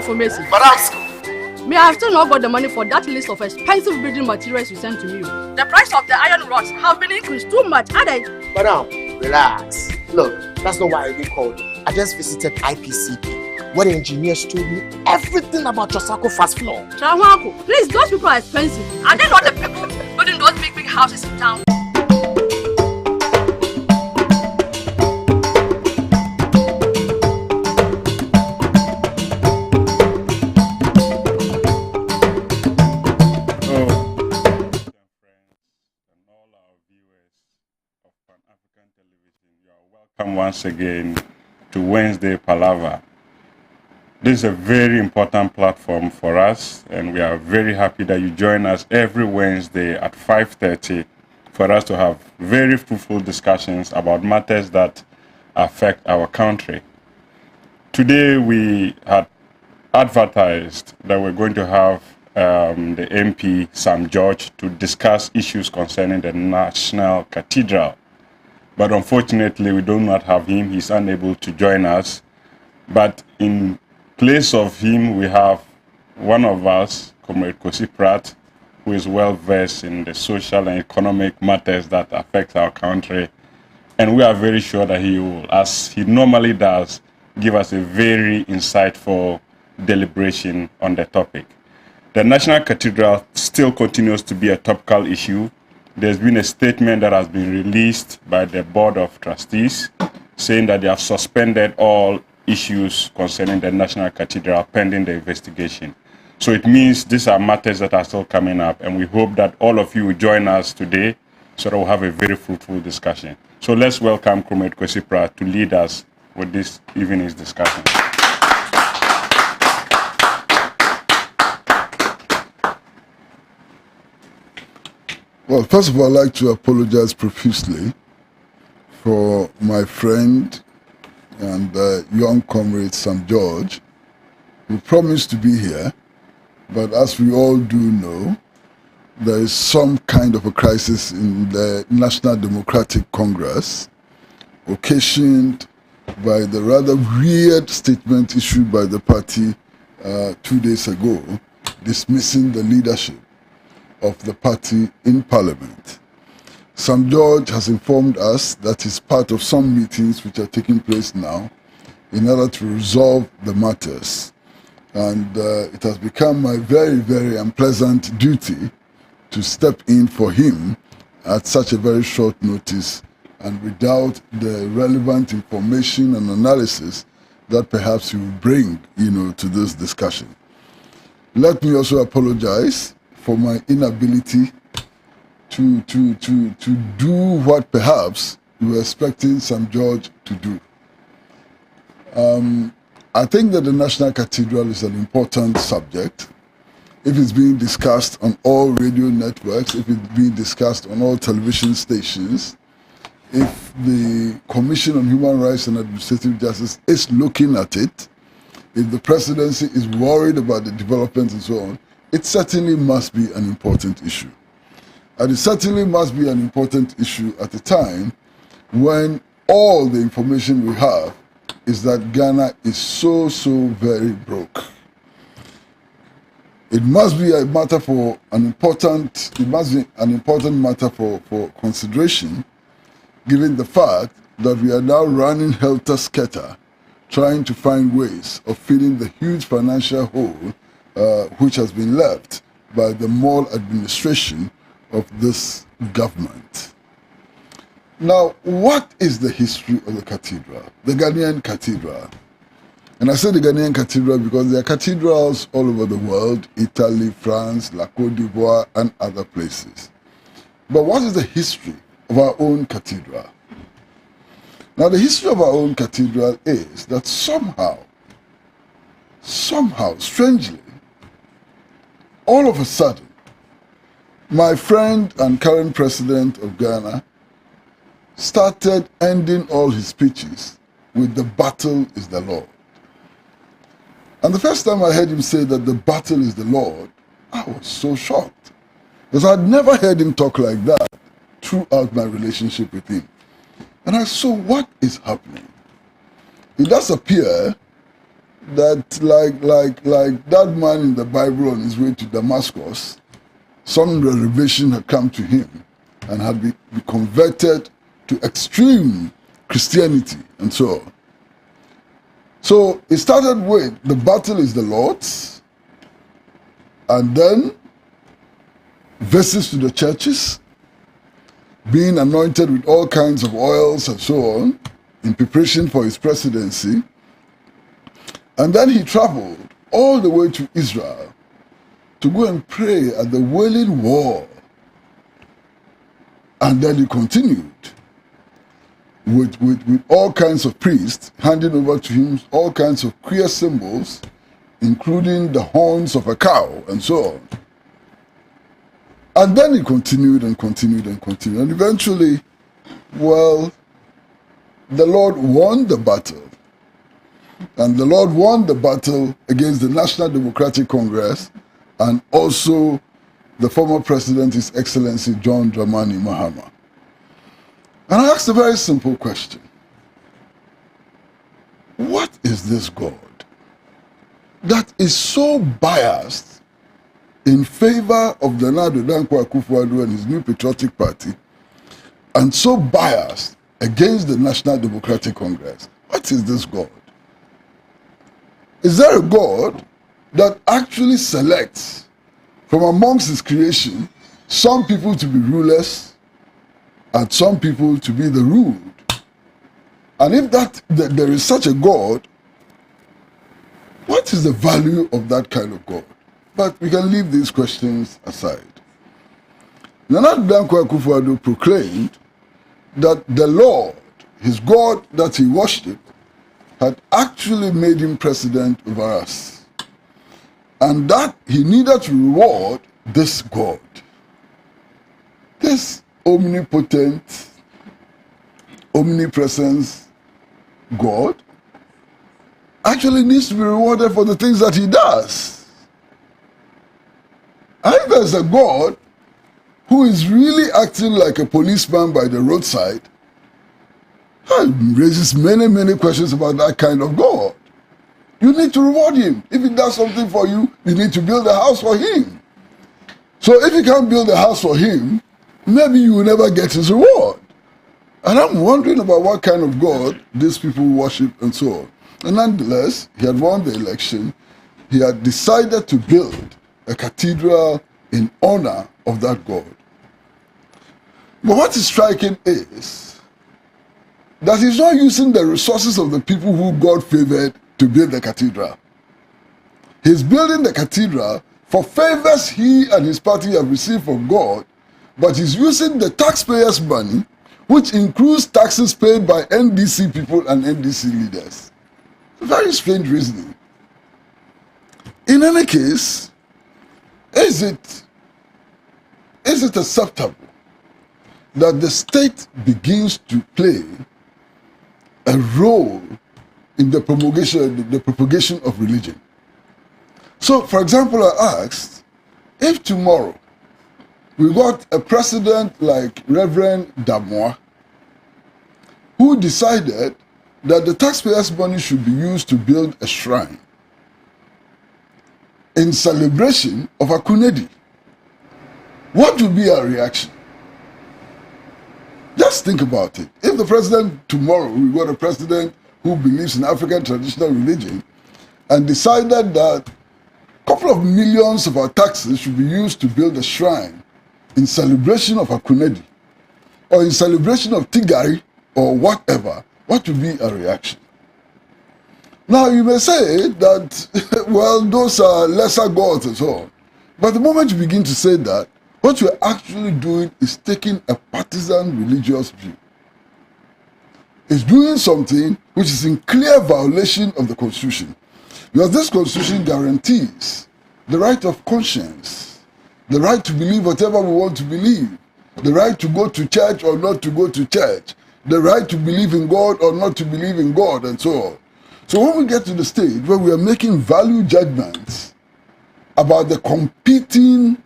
information. But ask. Me, I have still not got the money for that list of expensive building materials you sent to me. The price of the iron rods have been increased too much, had I? Madam, relax. Look, that's not why I even called you. I just visited IPCP, where the engineers told me everything about your Sako fast floor. Trahuanko, please, those people are expensive. Are they not the people building those big houses in town? Welcome once again to Wednesday Palaver. This is a very important platform for us, and we are very happy that you join us every Wednesday at 5:30 for us to have very fruitful discussions about matters that affect our country. Today we had advertised that we're going to have the MP Sam George to discuss issues concerning the National Cathedral. But unfortunately, we do not have him. He's unable to join us. But in place of him, we have one of us, Comrade Kwesi Pratt, who is well versed in the social and economic matters that affect our country. And we are very sure that he will, as he normally does, give us a very insightful deliberation on the topic. The National Cathedral still continues to be a topical issue. There's been a statement that has been released by the Board of Trustees saying that they have suspended all issues concerning the National Cathedral pending the investigation. So it means these are matters that are still coming up, and we hope that all of you will join us today so that we'll have a very fruitful discussion. So let's welcome Comrade Kwesi Pratt to lead us with this evening's discussion. Well, first of all, I'd like to apologize profusely for my friend and young comrade Sam George, who promised to be here, but as we all do know, there is some kind of a crisis in the National Democratic Congress, occasioned by the rather weird statement issued by the party 2 days ago, dismissing the leadership of the party in Parliament. Sam George has informed us that he's part of some meetings which are taking place now in order to resolve the matters. And it has become my very, very unpleasant duty to step in for him at such a very short notice and without the relevant information and analysis that perhaps you will bring, to this discussion. Let me also apologize for my inability to do what perhaps we were expecting Sam George to do. I think that the National Cathedral is an important subject. If it's being discussed on all radio networks, if it's being discussed on all television stations, if the Commission on Human Rights and Administrative Justice is looking at it, if the presidency is worried about the developments and so on, it certainly must be an important issue. And it certainly must be an important issue at a time when all the information we have is that Ghana is so very broke. It must be a matter for an important, matter for consideration, given the fact that we are now running helter-skelter, trying to find ways of filling the huge financial hole which has been left by the mall administration of this government. Now, what is the history of the cathedral, the Ghanaian cathedral? And I say the Ghanaian cathedral because there are cathedrals all over the world, Italy, France, La Côte d'Ivoire, and other places. But what is the history of our own cathedral? Now, the history of our own cathedral is that somehow, strangely, all of a sudden, my friend and current president of Ghana started ending all his speeches with "the battle is the Lord." And the first time I heard him say that the battle is the Lord, I was so shocked, because I'd never heard him talk like that throughout my relationship with him. And I saw what is happening. It does appear that like that man in the Bible on his way to Damascus, some revelation had come to him and had been converted to extreme Christianity and so on. So it started with the battle is the Lord's, and then visits to the churches, being anointed with all kinds of oils and so on in preparation for his presidency. And then he traveled all the way to Israel to go and pray at the Wailing Wall. And then he continued with all kinds of priests handing over to him all kinds of queer symbols, including the horns of a cow and so on. And then he continued and continued and continued. And eventually, well, the Lord won the battle. And the Lord won the battle against the National Democratic Congress and also the former president, His Excellency John Dramani Mahama. And I asked a very simple question. What is this God that is so biased in favor of the Nana Akufo Addo and his new patriotic party, and so biased against the National Democratic Congress? What is this God? Is there a God that actually selects from amongst his creation some people to be rulers and some people to be the ruled? And if that there is such a God, what is the value of that kind of God? But we can leave these questions aside. Nana Akufo Addo proclaimed that the Lord, his God that he worshipped, had actually made him president over us. And that he needed to reward this God. This omnipotent, omnipresence God actually needs to be rewarded for the things that he does. And if there's a God who is really acting like a policeman by the roadside, it raises many questions about that kind of God. You need to reward him. If he does something for you, you need to build a house for him. So if you can't build a house for him, maybe you will never get his reward. And I'm wondering about what kind of God these people worship and so on. And nonetheless, he had won the election. He had decided to build a cathedral in honor of that God. But what is striking is that he's not using the resources of the people who God favored to build the cathedral. He's building the cathedral for favors he and his party have received from God, but he's using the taxpayers' money, which includes taxes paid by NDC people and NDC leaders. Very strange reasoning. In any case, is it acceptable that the state begins to play a role in the propagation of religion? So, for example, I asked, if tomorrow we got a president like Reverend Damois, who decided that the taxpayers' money should be used to build a shrine in celebration of Akunedi, what would be our reaction? Just think about it. If the president tomorrow, we got a president who believes in African traditional religion and decided that a couple of millions of our taxes should be used to build a shrine in celebration of Akunedi or in celebration of Tigari or whatever, what would be our reaction? Now you may say that, well, those are lesser gods and so on. But the moment you begin to say that, what you're actually doing is taking a partisan religious view. It's doing something which is in clear violation of the Constitution. Because this Constitution guarantees the right of conscience, the right to believe whatever we want to believe, the right to go to church or not to go to church, the right to believe in God or not to believe in God, and so on. So when we get to the stage where we are making value judgments about the competing,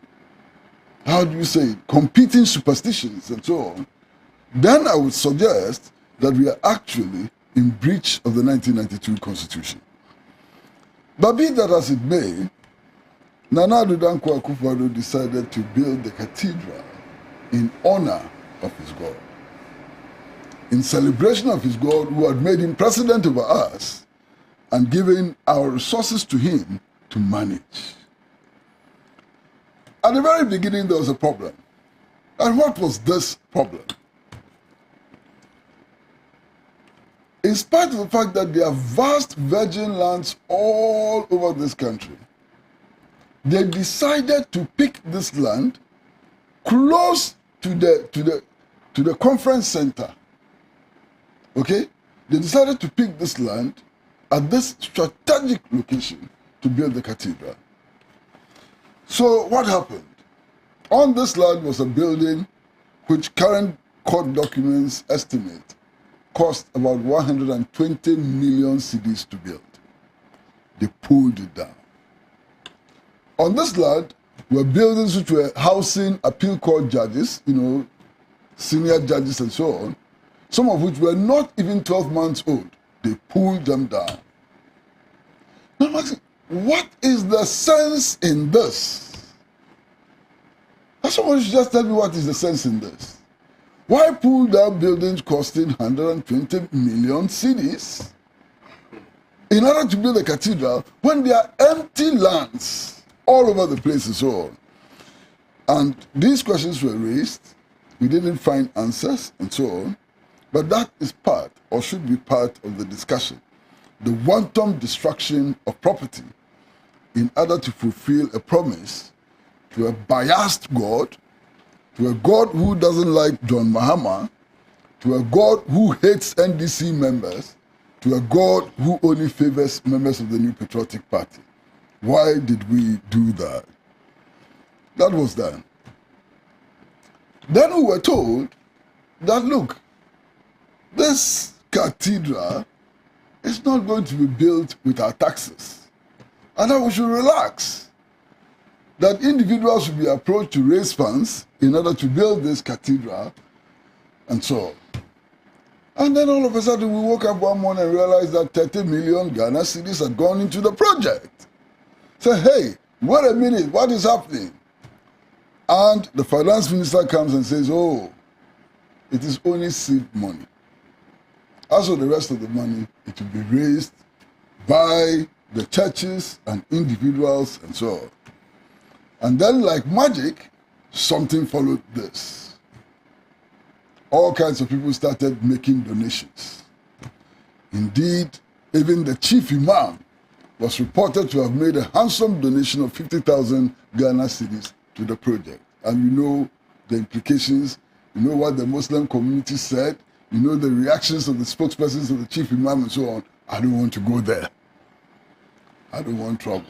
competing superstitions and so on, then I would suggest that we are actually in breach of the 1992 Constitution. But be that as it may, Nana Akufo Addo decided to build the cathedral in honor of his God, in celebration of his God who had made him president over us and given our resources to him to manage. At the very beginning, there was a problem. And what was this problem? In spite of the fact that there are vast virgin lands all over this country, they decided to pick this land close to the conference center. Okay? They decided to pick this land at this strategic location to build the cathedral. So what happened? On this land was a building which current court documents estimate cost about 120 million cedis to build. They pulled it down. On this land were buildings which were housing appeal court judges, senior judges and so on, some of which were not even 12 months old. They pulled them down. Now I'm asking, what is the sense in this? Someone should just tell me what is the sense in this. Why pull down buildings costing 120 million cedis in order to build a cathedral when there are empty lands all over the place and so on? And these questions were raised. We didn't find answers and so on. But that is part, or should be part, of the discussion. The wanton destruction of property in order to fulfill a promise to a biased God, to a God who doesn't like John Mahama, to a God who hates NDC members, to a God who only favors members of the New Patriotic Party. Why did we do that? That was done. Then we were told that, look, this cathedral is not going to be built with our taxes, and that we should relax. That individuals should be approached to raise funds in order to build this cathedral, and so on. And then all of a sudden we woke up one morning and realized that 30 million Ghana cedis had gone into the project. Say, hey, wait a minute, what is happening? And the finance minister comes and says, oh, it is only seed money. As for the rest of the money, it will be raised by the churches and individuals and so on. And then, like magic, something followed this. All kinds of people started making donations. Indeed, even the chief imam was reported to have made a handsome donation of 50,000 Ghana cedis to the project. And you know the implications, you know what the Muslim community said, you know the reactions of the spokespersons of the chief imam and so on. I don't want to go there. I don't want trouble.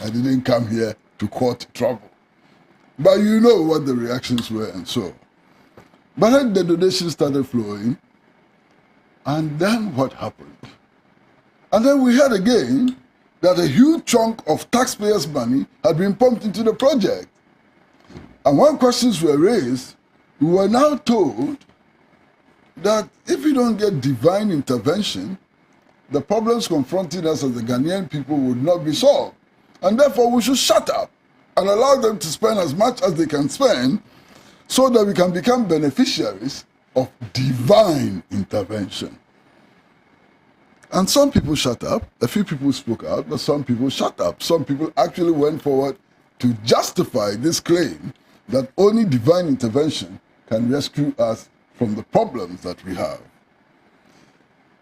I didn't come here to court trouble. But you know what the reactions were and so. But then the donations started flowing, and then what happened? And then we heard again that a huge chunk of taxpayers' money had been pumped into the project. And when questions were raised, we were now told that if we don't get divine intervention, the problems confronting us as the Ghanaian people would not be solved. And therefore, we should shut up and allow them to spend as much as they can spend so that we can become beneficiaries of divine intervention. And some people shut up, a few people spoke out, but some people shut up. Some people actually went forward to justify this claim that only divine intervention can rescue us from the problems that we have.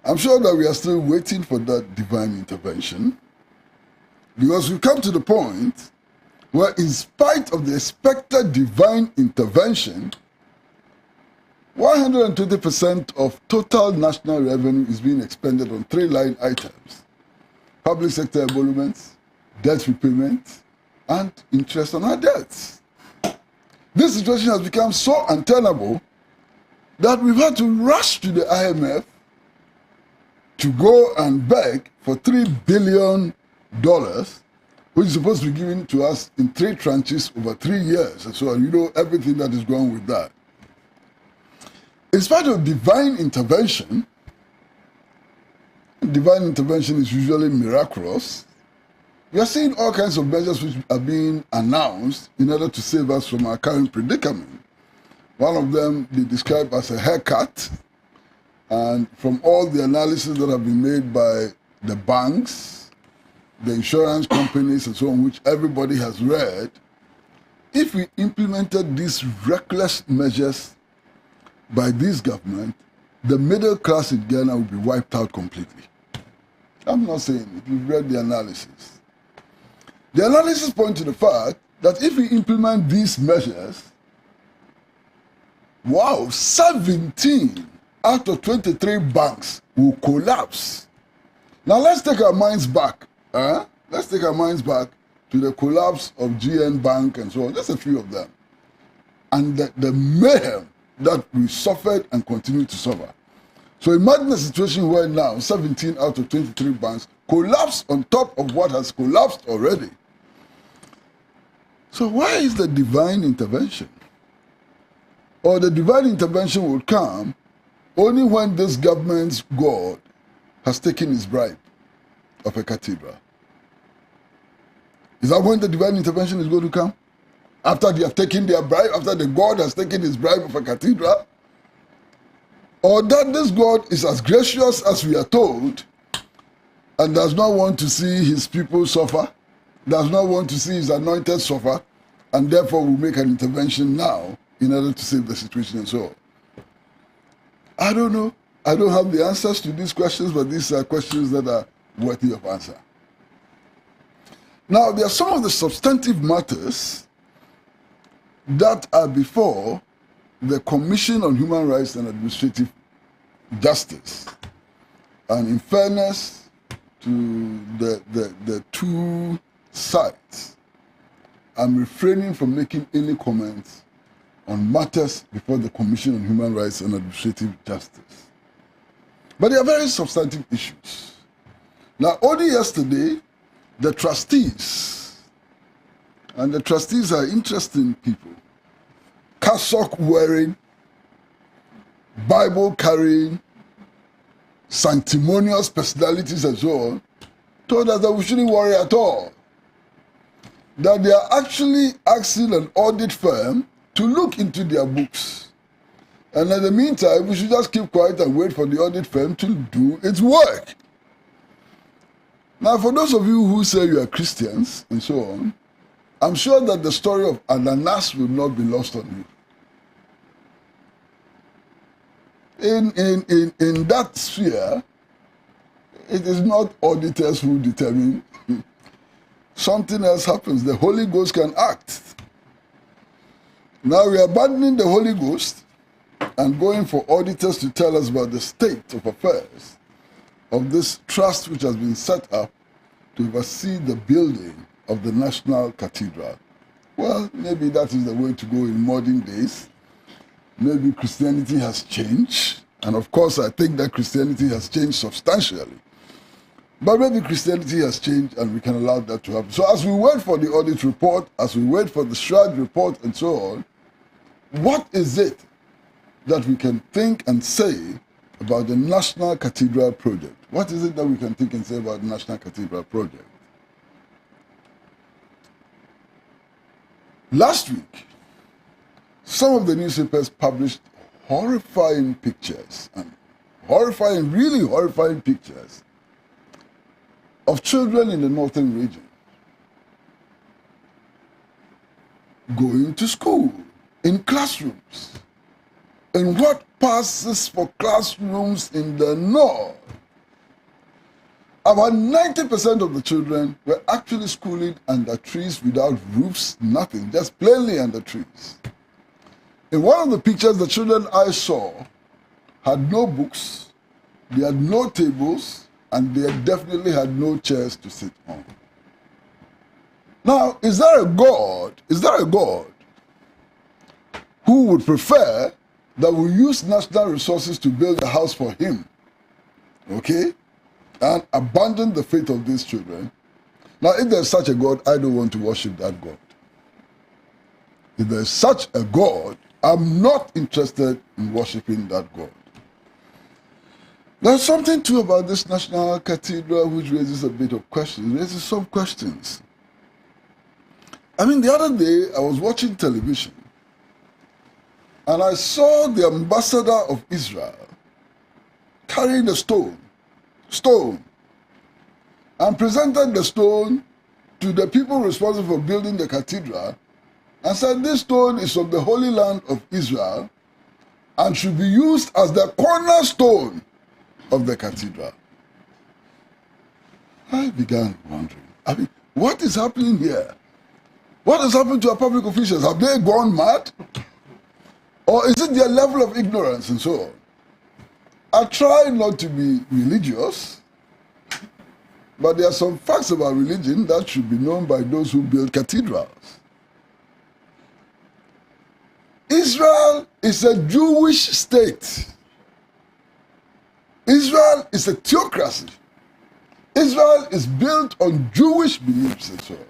I'm sure that we are still waiting for that divine intervention, because we come to the point where, in spite of the expected divine intervention, 120% of total national revenue is being expended on 3 line items: public sector emoluments, debt repayment, and interest on our debts. This situation has become so untenable that we've had to rush to the IMF to go and beg for $3 billion, which is supposed to be given to us in 3 tranches over 3 years. And so on. You know everything that is going with that. In spite of divine intervention is usually miraculous, We are seeing all kinds of measures which are being announced in order to save us from our current predicament. One of them they describe as a haircut, and from all the analysis that have been made by the banks, the insurance companies and so on, which everybody has read, if we implemented these reckless measures by this government, the middle class in Ghana would be wiped out completely. I'm not saying it. You've read the analysis. The analysis points to the fact that if we implement these measures, 17 out of 23 banks will collapse. Now let's take our minds back. Let's take our minds back to the collapse of GN Bank and so on, just a few of them. And the mayhem that we suffered and continue to suffer. So imagine a situation where now 17 out of 23 banks collapse on top of what has collapsed already. So why is the divine intervention? Or the divine intervention will come only when this government's God has taken his bribe of a cathedral. Is that when the divine intervention is going to come? After they have taken their bribe, after the God has taken his bribe of a cathedral? Or that this God is as gracious as we are told and does not want to see his people suffer, does not want to see his anointed suffer, and therefore will make an intervention now in order to save the situation and so on. I don't know. I don't have the answers to these questions, but these are questions that are worthy of answer. Now, there are some of the substantive matters that are before the Commission on Human Rights and Administrative Justice. And in fairness to the two sides, I'm refraining from making any comments on matters before the Commission on Human Rights and Administrative Justice. But they are very substantive issues. Now, only yesterday, the trustees, and the trustees are interesting people, cassock wearing, Bible carrying, sanctimonious personalities and so on, told us that we shouldn't worry at all. That they are actually asking an audit firm to look into their books. And in the meantime, we should just keep quiet and wait for the audit firm to do its work. Now, for those of you who say you are Christians and so on, I'm sure that the story of Ananas will not be lost on you. In that sphere, it is not auditors who determine. Something else happens. The Holy Ghost can act. Now we are abandoning the Holy Ghost and going for auditors to tell us about the state of affairs of this trust which has been set up to oversee the building of the National Cathedral. Well, maybe that is the way to go in modern days. Maybe Christianity has changed. And of course, I think that Christianity has changed substantially. But maybe Christianity has changed and we can allow that to happen. So as we wait for the audit report, as we wait for the Shroud report and so on, what is it that we can think and say about the National Cathedral project? What is it that we can think and say about the National Cathedral project? Last week, some of the newspapers published horrifying pictures, and really horrifying pictures of children in the northern region going to school in classrooms. And what passes for classrooms in the north? About 90% of the children were actually schooling under trees without roofs, nothing, just plainly under trees. In one of the pictures, the children I saw had no books, they had no tables, and they definitely had no chairs to sit on. Now, is there a God who would prefer that we use national resources to build a house for him, okay, and abandon the faith of these children? Now, if there's such a God, I don't want to worship that God. If there's such a God, I'm not interested in worshiping that God. There's something too about this National Cathedral which raises a bit of questions, raises some questions. I mean, the other day I was watching television and I saw the ambassador of Israel carrying a stone, and presented the stone to the people responsible for building the cathedral and said, this stone is from the Holy Land of Israel and should be used as the cornerstone of the cathedral. I began wondering, I mean, what is happening here? What has happened to our public officials? Have they gone mad? Or is it their level of ignorance and so on? I try not to be religious, but there are some facts about religion that should be known by those who build cathedrals. Israel is a Jewish state. Israel is a theocracy. Israel is built on Jewish beliefs and so on.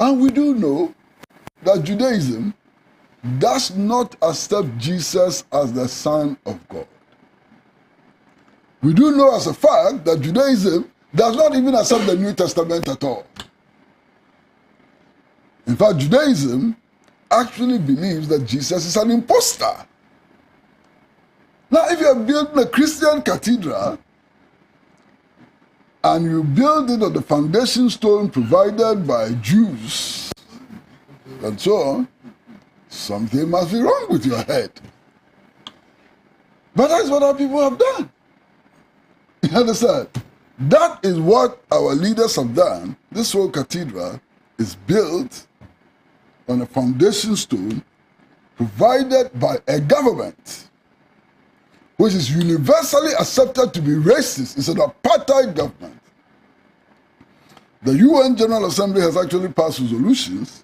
And we do know that Judaism does not accept Jesus as the Son of God. We do know as a fact that Judaism does not even accept the New Testament at all. In fact, Judaism actually believes that Jesus is an imposter. Now, if you are building a Christian cathedral and you build it on the foundation stone provided by Jews and so on, something must be wrong with your head. But that's what our people have done. You understand? That is what our leaders have done. This whole cathedral is built on a foundation stone provided by a government which is universally accepted to be racist. It's an apartheid government. The UN General Assembly has actually passed resolutions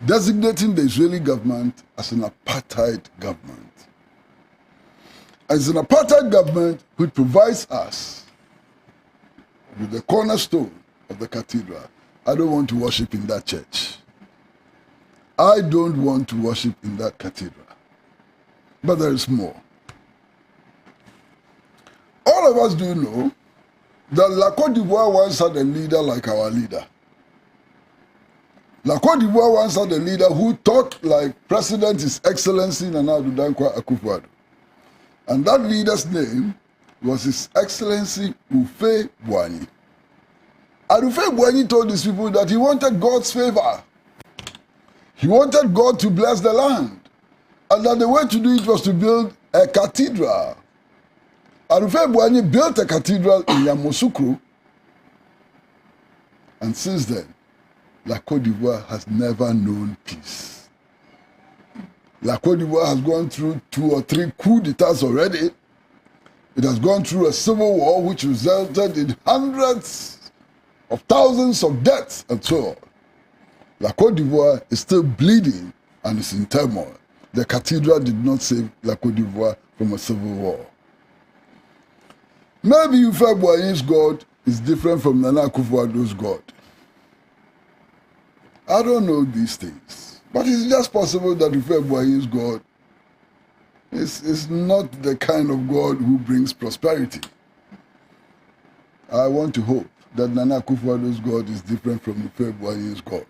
designating the Israeli government as an apartheid government. It's an apartheid government which provides us with the cornerstone of the cathedral. I don't want to worship in that church. I don't want to worship in that cathedral. But there is more. All of us do know that La Côte d'Ivoire once had a leader like our leader. La Côte d'Ivoire once had a leader who talked like President His Excellency Nana Akufo Addo. And that leader's name was His Excellency Ufe Boigny. And Ufe Boigny told his people that he wanted God's favor. He wanted God to bless the land. And that the way to do it was to build a cathedral. And Ufe Boigny built a cathedral in Yamoussoukro. And since then, La Côte d'Ivoire has never known peace. La Côte d'Ivoire has gone through 2 or 3 coups d'etats already. It has gone through a civil war which resulted in hundreds of thousands of deaths and so on. La Côte d'Ivoire is still bleeding and is in turmoil. The cathedral did not save La Côte d'Ivoire from a civil war. Maybe Ufe Boigny's God is different from Nana Akufo Addo's God. I don't know these things. But it's just possible that Ufe Boigny's God is not the kind of God who brings prosperity. I want to hope that Nana Akufo Addo's God is different from Ufe Boigny's God.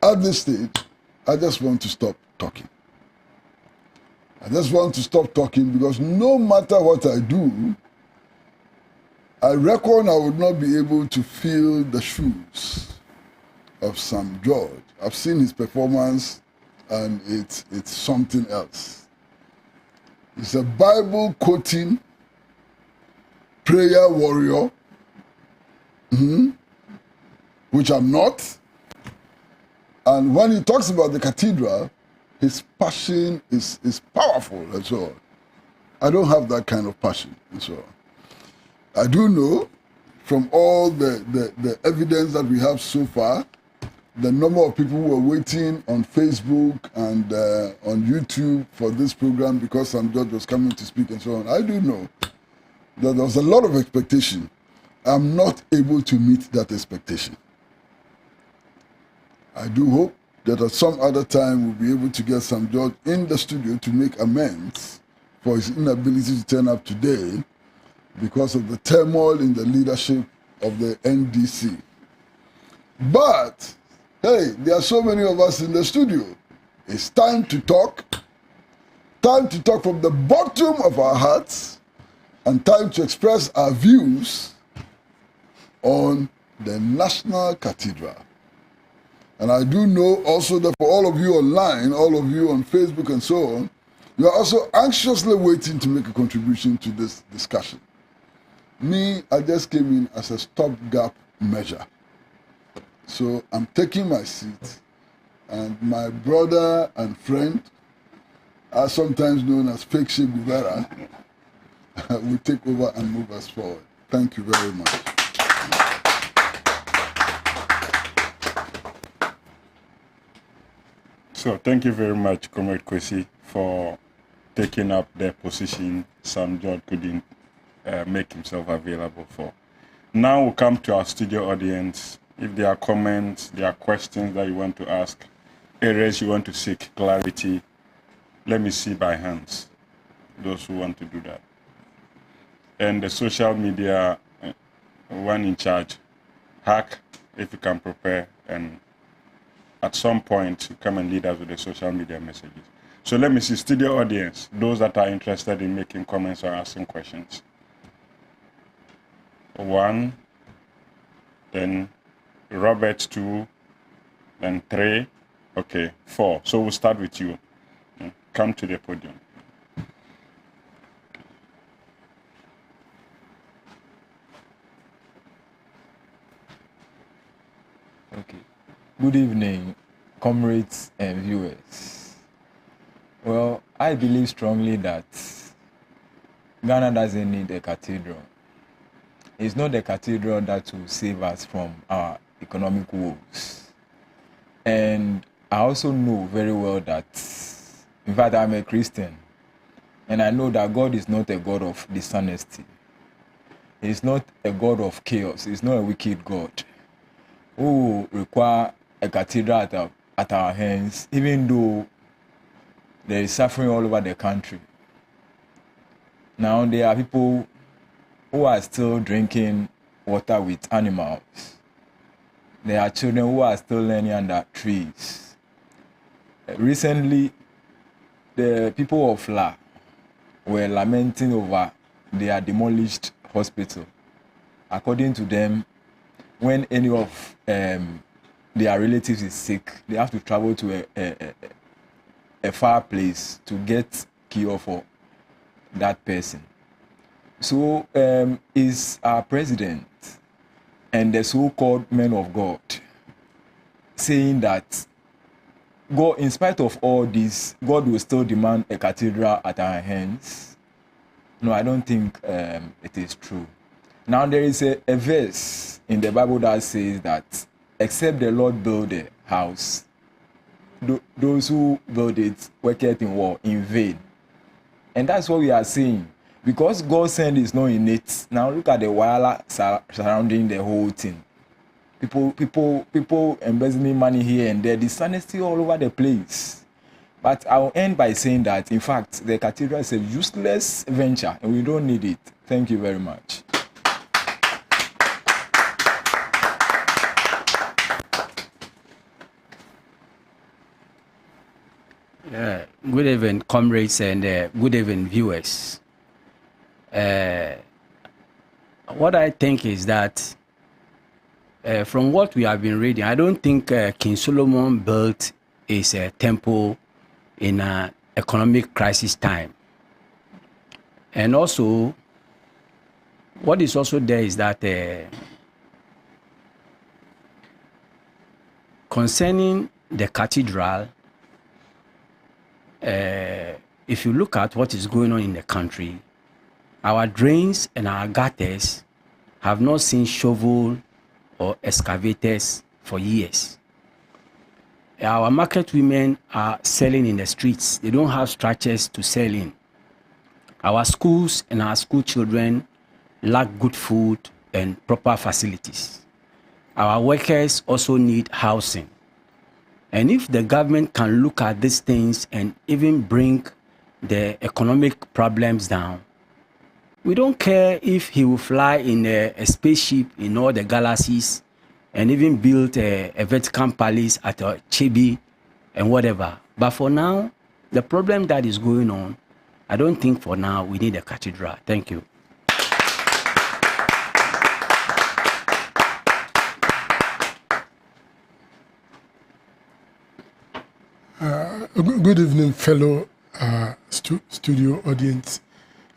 At this stage, I just want to stop talking. I just want to stop talking because no matter what I do, I reckon I would not be able to fill the shoes of Sam George. I've seen his performance and it's something else. He's a Bible quoting prayer warrior, which I'm not. And when he talks about the cathedral, his passion is powerful and so on. I don't have that kind of passion and so on. I do know from all the evidence that we have so far, the number of people who are waiting on Facebook and on YouTube for this program because Sam George was coming to speak and so on. I do know that there was a lot of expectation. I'm not able to meet that expectation. I do hope that at some other time we'll be able to get Sam George in the studio to make amends for his inability to turn up today because of the turmoil in the leadership of the NDC. But, hey, there are so many of us in the studio. It's time to talk from the bottom of our hearts, and time to express our views on the National Cathedral. And I do know also that for all of you online, all of you on Facebook and so on, you are also anxiously waiting to make a contribution to this discussion. Me, I just came in as a stopgap measure. So I'm taking my seat, and my brother and friend, sometimes known as Fake Sheikh Gubera, will take over and move us forward. Thank you very much. So thank you very much, Comrade Kwesi, for taking up the position Sam George couldn't make himself available for. Now we'll come to our studio audience. If there are comments, there are questions that you want to ask, areas you want to seek clarity, let me see by hands, those who want to do that. And the social media, one in charge, Hack, if you can prepare, and at some point, you come and lead us with the social media messages. So let me see, studio audience, those that are interested in making comments or asking questions. 1, then Robert 2, then 3, okay, 4. So we'll start with you. Come to the podium. Okay. Good evening, comrades and viewers. Well, I believe strongly that Ghana doesn't need a cathedral. It's not the cathedral that will save us from our economic woes. And I also know very well that, in fact, I'm a Christian, and I know that God is not a God of dishonesty. He's not a God of chaos. He's not a wicked God who require a cathedral at our hands, even though there is suffering all over the country. Now there are people who are still drinking water with animals. There are children who are still learning under trees. Recently, the people of La were lamenting over their demolished hospital. According to them, when any of their relatives is sick, they have to travel to a far place to get cure for that person. So is our president and the so-called men of God saying that God, in spite of all this, God will still demand a cathedral at our hands? No, I don't think it is true. Now there is a verse in the Bible that says that except the Lord build a house, those who build it work it in war in vain. And that's what we are saying. Because God's hand is not in it. Now look at the wire surrounding the whole thing. People embezzling money here and there. Dishonesty all over the place. But I'll end by saying that, in fact, the cathedral is a useless venture and we don't need it. Thank you very much. Good evening, comrades, and good evening, viewers. What I think is that from what we have been reading, I don't think King Solomon built his temple in an economic crisis time. And also, what is also there is that concerning the cathedral, if you look at what is going on in the country, our drains and our gutters have not seen shovel or excavators for years. Our market women are selling in the streets. They don't have structures to sell in. Our schools and our school children lack good food and proper facilities. Our workers also need housing. And if the government can look at these things and even bring the economic problems down, we don't care if he will fly in a spaceship in all the galaxies and even build a Vatican palace at Chibi and whatever. But for now, the problem that is going on, I don't think for now we need a cathedral. Thank you. Good evening, fellow studio audience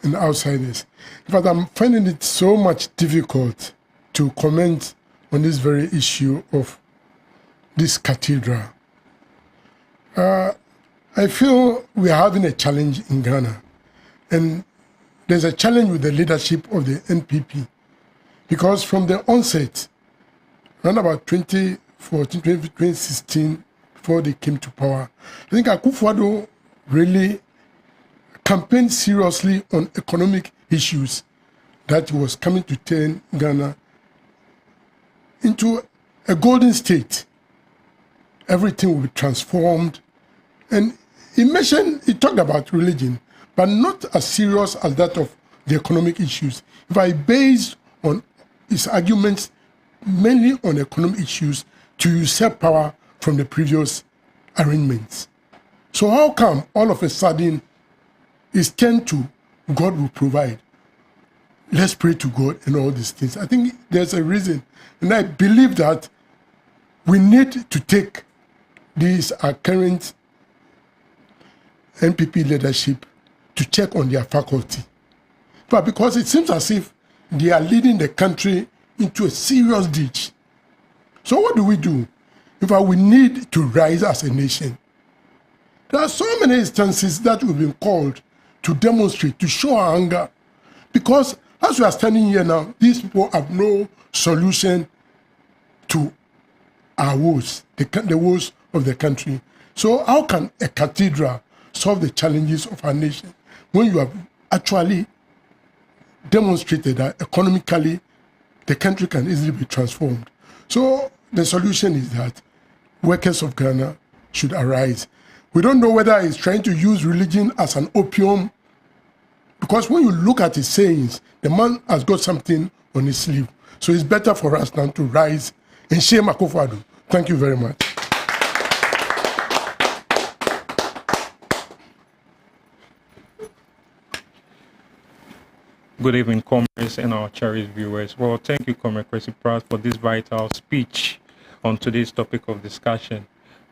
and outsiders. In fact, I'm finding it so much difficult to comment on this very issue of this cathedral. I feel we are having a challenge in Ghana, and there's a challenge with the leadership of the NPP, because from the onset, around about 2014, 2016, before they came to power, I think Akufo Addo really campaigned seriously on economic issues that was coming to turn Ghana into a golden state. Everything will be transformed. And he talked about religion, but not as serious as that of the economic issues. If I based on his arguments mainly on economic issues to usurp power from the previous arrangements. So how come all of a sudden it's turned to God will provide? Let's pray to God and all these things. I think there's a reason. And I believe that we need to take these current NPP leadership to check on their faculty. But because it seems as if they are leading the country into a serious ditch. So what do? In fact, we need to rise as a nation. There are so many instances that we've been called to demonstrate, to show our anger. Because as we are standing here now, these people have no solution to our woes, the woes of the country. So how can a cathedral solve the challenges of our nation when you have actually demonstrated that economically the country can easily be transformed? So the solution is that workers of Ghana should arise. We don't know whether he's trying to use religion as an opium, because when you look at his sayings, the man has got something on his sleeve. So it's better for us now to rise and shame Akufo Addo. Thank you very much. Good evening, comrades and our cherished viewers. Well, thank you, Comrade Kwesi Pratt, for this vital speech on today's topic of discussion.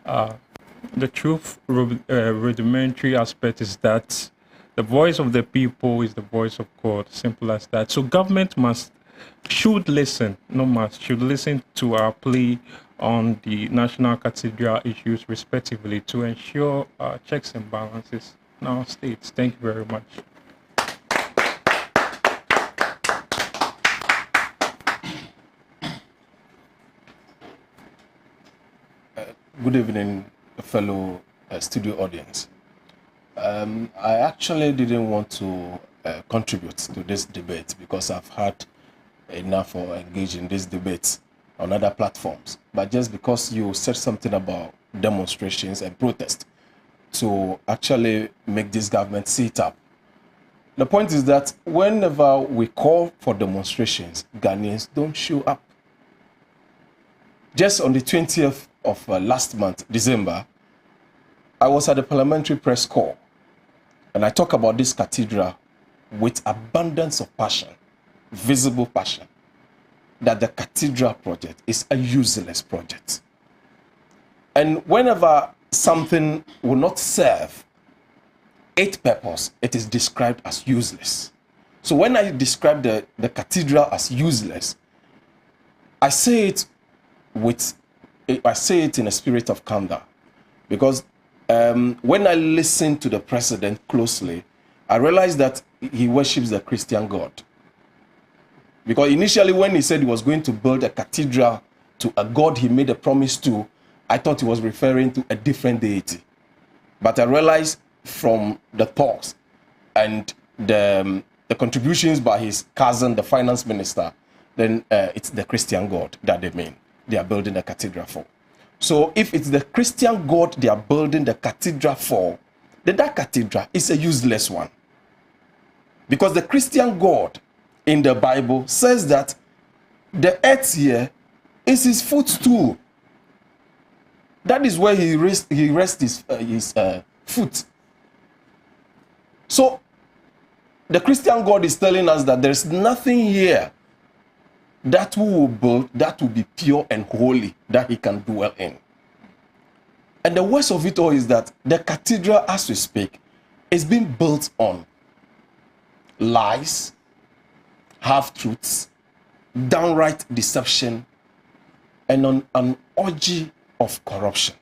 The truth, rudimentary aspect is that the voice of the people is the voice of God, simple as that. So government should listen to our plea on the National Cathedral issues respectively to ensure checks and balances in our states. Thank you very much. Good evening, fellow studio audience. I actually didn't want to contribute to this debate because I've had enough or engaged in this debate on other platforms. But just because you said something about demonstrations and protest to actually make this government sit up. The point is that whenever we call for demonstrations, Ghanaians don't show up. Just on the 20th of last month, December, I was at the parliamentary press corps and I talk about this cathedral with abundance of passion, visible passion, that the cathedral project is a useless project. And whenever something will not serve its purpose, it is described as useless. So when I describe the cathedral as useless, I say it in a spirit of candor, because when I listen to the president closely, I realize that he worships the Christian God. Because initially when he said he was going to build a cathedral to a God he made a promise to, I thought he was referring to a different deity. But I realized from the talks and the contributions by his cousin, the finance minister, then it's the Christian God that they mean. They are building a cathedral for. So if it's the Christian God they are building the cathedral for, then that cathedral is a useless one. Because the Christian God in the Bible says that the earth here is his footstool. That is where he rests his foot. So the Christian God is telling us that there's nothing here that we will build that will be pure and holy that he can dwell in. And the worst of it all is that the cathedral, as we speak, is being built on lies, half-truths, downright deception, and on an orgy of corruption.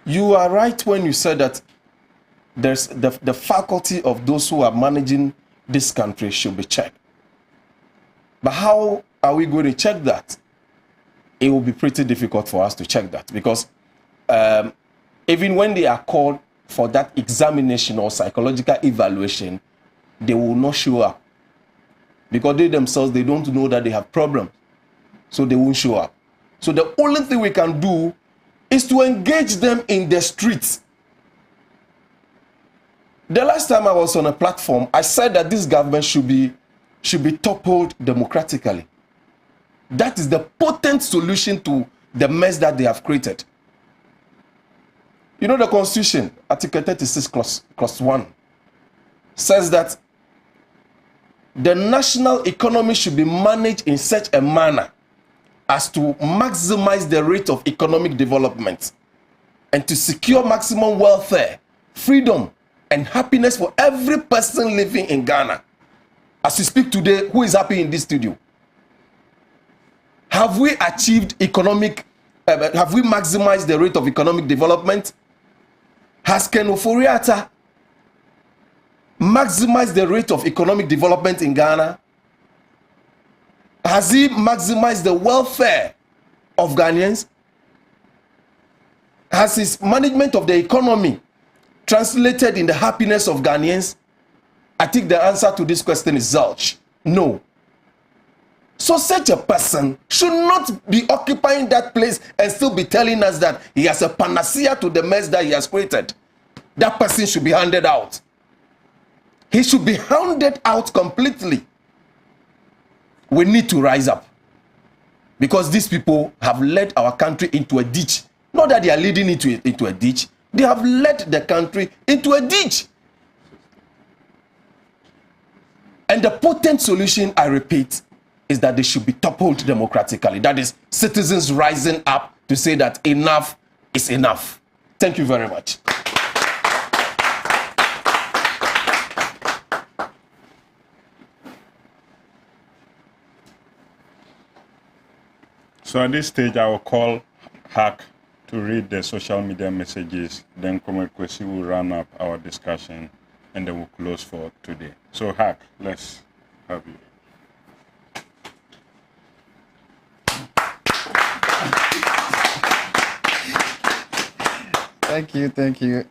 You are right when you said that there's the faculty of those who are managing this country should be checked. But how are we going to check that? It will be pretty difficult for us to check that, because even when they are called for that examination or psychological evaluation, they will not show up. Because they themselves, they don't know that they have problems. So they won't show up. So the only thing we can do is to engage them in the streets. The last time I was on a platform, I said that this government should be toppled democratically. That is the potent solution to the mess that they have created. You know, the Constitution, Article 36, clause 1, says that the national economy should be managed in such a manner as to maximize the rate of economic development and to secure maximum welfare, freedom, and happiness for every person living in Ghana. As we speak today, who is happy in this studio? Have we achieved have we maximized the rate of economic development? Has Ken Ofori-Atta maximized the rate of economic development in Ghana? Has he maximized the welfare of Ghanaians? Has his management of the economy translated in the happiness of Ghanaians? I think the answer to this question is zilch. No. So such a person should not be occupying that place and still be telling us that he has a panacea to the mess that he has created. That person should be handed out. He should be hounded out completely. We need to rise up, because these people have led our country into a ditch. Not that they are leading into a ditch. They have led the country into a ditch. And the potent solution, I repeat, is that they should be toppled democratically. That is, citizens rising up to say that enough is enough. Thank you very much. So at this stage, I will call Hack to read the social media messages. Then Comrade Kwesi will run up our discussion, and then we'll close for today. So Hack, let's have you. Thank you.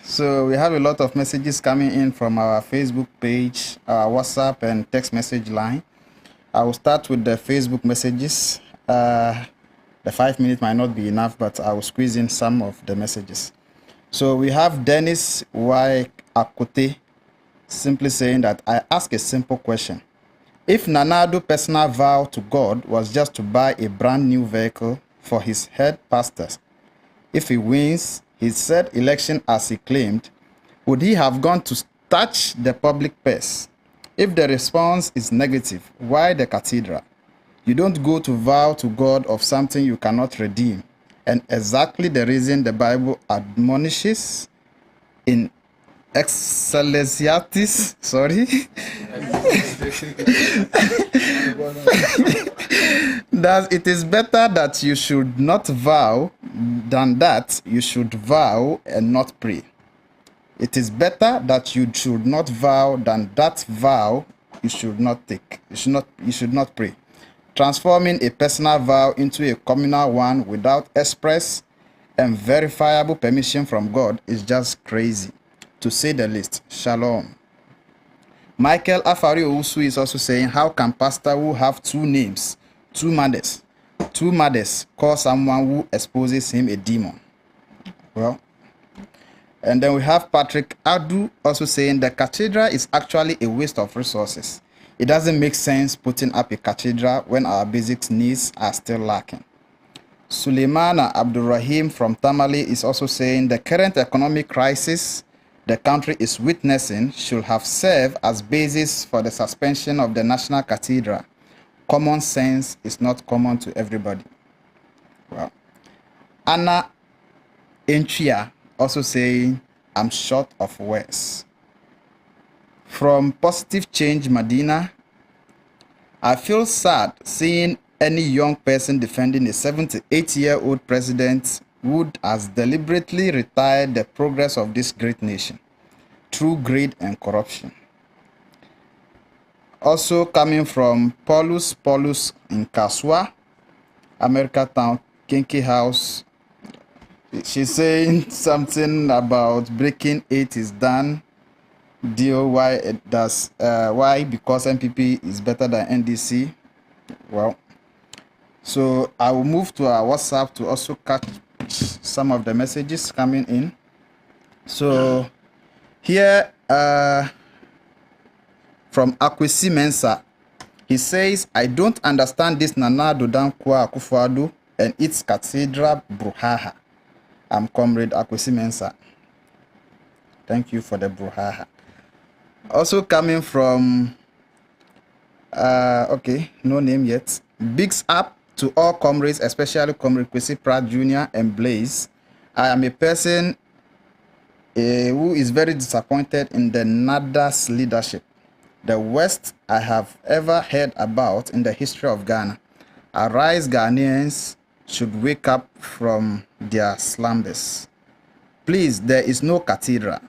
So we have a lot of messages coming in from our Facebook page, our WhatsApp and text message line. I will start with the Facebook messages. The 5 minutes might not be enough, but I will squeeze in some of the messages. So we have Dennis Y. Akote simply saying that I ask a simple question. If Nana Addo's personal vow to God was just to buy a brand new vehicle for his head pastors, if he wins his said election as he claimed, would he have gone to touch the public purse? If the response is negative, why the cathedral? You don't go to vow to God of something you cannot redeem. And exactly the reason the Bible admonishes in Ecclesiastes, that it is better that you should not vow than that you should vow and not pray. It is better that you should not vow than that vow you should not take. You should not pray. Transforming a personal vow into a communal one without express and verifiable permission from God is just crazy, to say the least. Shalom. Michael Afari Owusu is also saying, how can pastor who have two names, two mothers, two mothers call someone who exposes him a demon. Well, and then we have Patrick Adu also saying the cathedral is actually a waste of resources. It doesn't make sense putting up a cathedral when our basic needs are still lacking. Suleimana Abdurrahim from Tamale is also saying the current economic crisis the country is witnessing should have served as basis for the suspension of the National Cathedral. Common sense is not common to everybody. Well, Anna Enchia also saying, I'm short of words. From Positive Change Medina, I feel sad seeing any young person defending a 78-year-old president who has deliberately retired the progress of this great nation through greed and corruption. Also coming from Paulus in Kaswa, America Town, Kinky House. She's saying something about breaking 8 is done. Deal why it does why because MPP is better than NDC. Well, so I will move to our WhatsApp to also catch some of the messages coming in. So here from Kwesi Mensa, he says, I don't understand this Nana Akufo Addo and its cathedral brouhaha. I'm Comrade Kwesi Mensa. Thank you for the brouhaha. Also coming from, okay, no name yet. Bigs up to all comrades, especially Comrade Kwesi Pratt Jnr. and Blaise. I am a person who is very disappointed in the NADA's leadership. The worst I have ever heard about in the history of Ghana. Arise, Ghanaians should wake up from their slumbers. Please, there is no cathedral.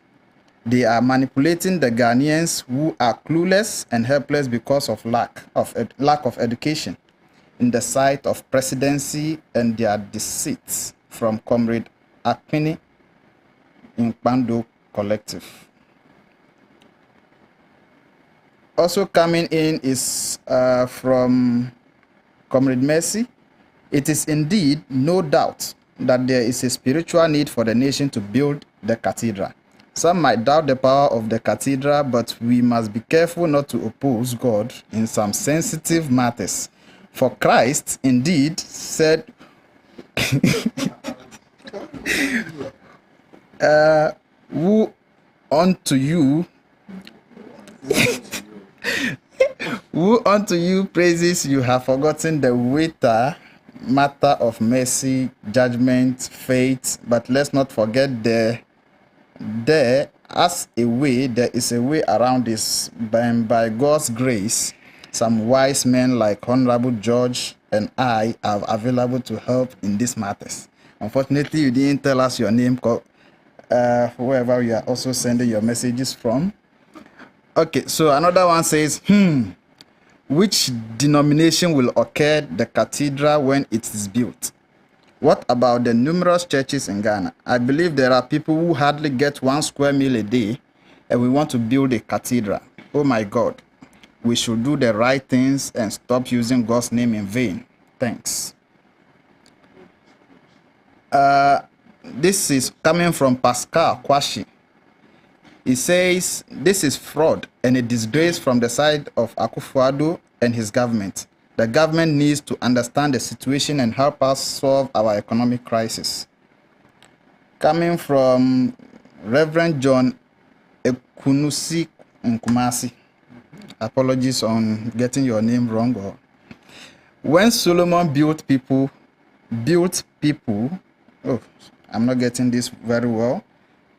They are manipulating the Ghanaians who are clueless and helpless because of lack of education in the sight of presidency and their deceits. From Comrade Akpini in Pando Collective. Also coming in is from Comrade Mercy. It is indeed no doubt that there is a spiritual need for the nation to build the cathedral. Some might doubt the power of the cathedral, but we must be careful not to oppose God in some sensitive matters. For Christ indeed said, "Woe unto you, woe unto you, praises you have forgotten the weighter matter of mercy, judgment, faith, but let's not forget there is a way around this, by God's grace. Some wise men like Honorable George and I are available to help in these matters." Unfortunately, you didn't tell us your name, whoever you are also sending your messages from. Okay, so another one says, which denomination will occur the cathedral when it is built? What about the numerous churches in Ghana? I believe there are people who hardly get 1 square meal a day, and we want to build a cathedral. Oh my God. We should do the right things and stop using God's name in vain. Thanks. This is coming from Pascal Kwashi. He says, this is fraud and a disgrace from the side of Akufo Addo and his government. The government needs to understand the situation and help us solve our economic crisis. Coming from Reverend John Ekunusi Nkumasi. Apologies on getting your name wrong. When Solomon built people, oh, I'm not getting this very well,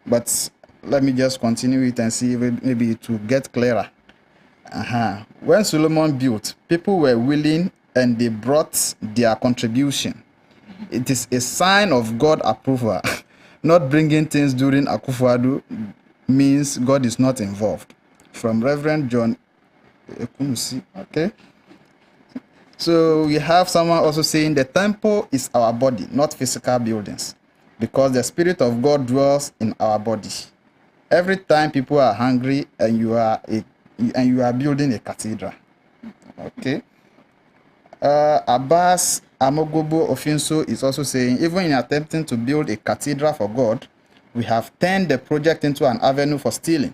but let me just continue it and see if maybe it will get clearer. When Solomon built, people were willing and they brought their contribution. It is a sign of God approval. Not bringing things during Akufo Addo means God is not involved. From Reverend John Ekunusi. Okay. So we have someone also saying the temple is our body, not physical buildings, because the Spirit of God dwells in our body. Every time people are hungry and you are building a cathedral. Okay. Abbas Amogobo Ofinso is also saying, even in attempting to build a cathedral for God, we have turned the project into an avenue for stealing,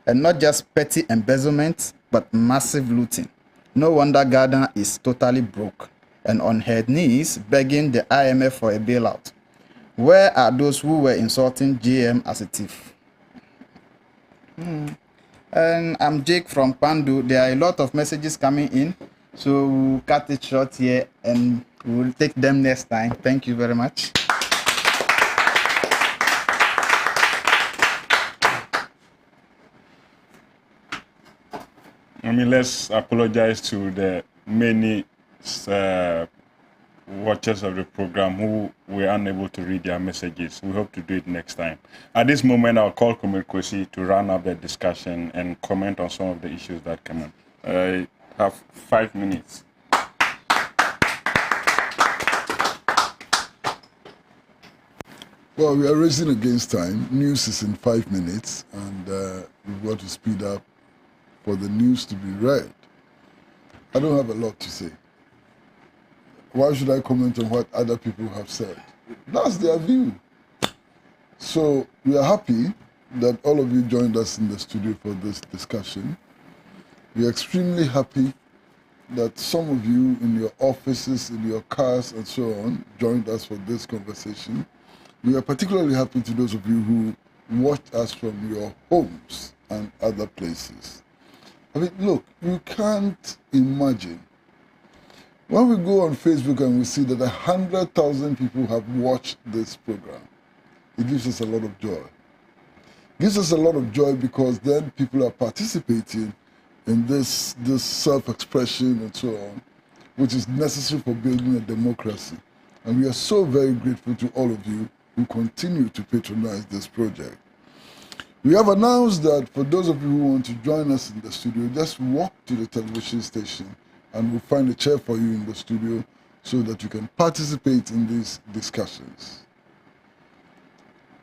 and not just petty embezzlement, but massive looting. No wonder Ghana is totally broke and on her knees begging the IMF for a bailout. Where are those who were insulting GM as a thief? And I'm Jake from Pandu. There are a lot of messages coming in, so we'll cut it short here and we'll take them next time. Thank you very much. Let's apologize to the many watchers of the program who were unable to read their messages. We hope to do it next time. At this moment, I'll call Kwesi to run up the discussion and comment on some of the issues that come up. I have 5 minutes. Well, we are racing against time. News is in 5 minutes, and we've got to speed up for the news to be read. I don't have a lot to say. Why should I comment on what other people have said? That's their view. So we are happy that all of you joined us in the studio for this discussion. We are extremely happy that some of you in your offices, in your cars, and so on, joined us for this conversation. We are particularly happy to those of you who watched us from your homes and other places. I mean, look, you can't imagine. When we go on Facebook and we see that 100,000 people have watched this program, it gives us a lot of joy. It gives us a lot of joy because then people are participating in this self-expression and so on, which is necessary for building a democracy. And we are so very grateful to all of you who continue to patronize this project. We have announced that for those of you who want to join us in the studio, just walk to the television station and we'll find a chair for you in the studio so that you can participate in these discussions.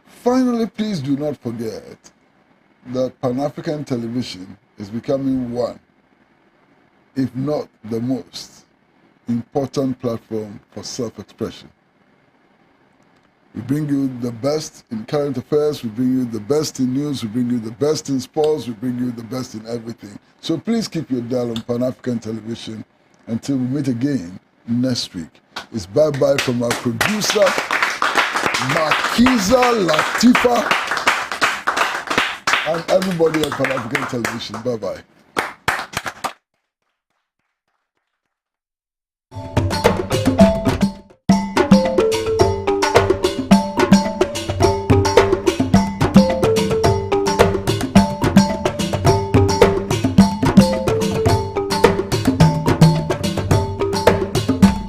Finally, please do not forget that Pan-African television is becoming one, if not the most important platform for self-expression. We bring you the best in current affairs, we bring you the best in news, we bring you the best in sports, we bring you the best in everything. So please keep your dial on Pan-African television until we meet again next week. It's bye-bye from our producer, Makiza Latifa, and everybody at Pan-African television. Bye-bye.